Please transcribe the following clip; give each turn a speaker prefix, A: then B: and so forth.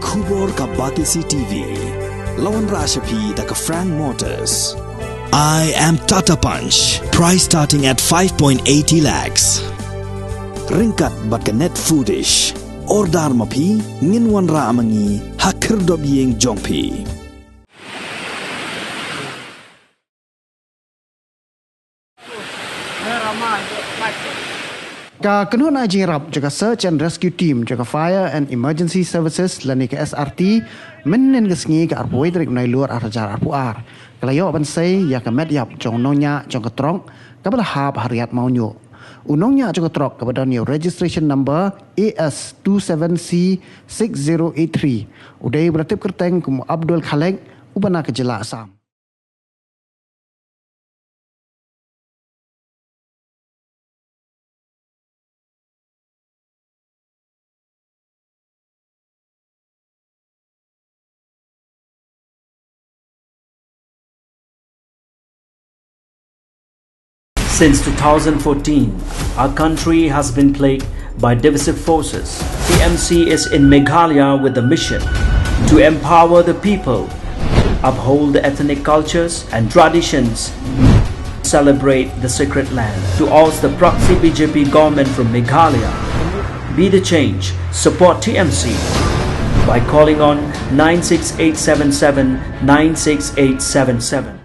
A: Kubor ka Batisi TV. Lawan Rashapi da ka Frank Motors. I am Tata Punch. Price starting at 5.80 lakhs. Ringkat bat ka net foodish. Ordar mapi nginwan ra amangi hakir dob yeng jongpi.
B: Ka kenun aji rap jaga search and rescue team jaga fire and emergency services lani ke SRT menen gesngi ke arpoi trik nai luar arjar arpuar kalayo bansai ya ke med yap jong Nongñiah jong ke Trok ka bala hab Riat Mawñiuh Nongñiah jong ke Trok ka badan new registration number AS27C6083 udai beratip kerteng kum Abdul Khalek ubana ke Jela Assam.
C: Since 2014, our country has been plagued by divisive forces. TMC is in Meghalaya with the mission to empower the people, uphold the ethnic cultures and traditions, celebrate the sacred land. To oust the proxy BJP government from Meghalaya, be the change, support TMC by calling on 96877 96877.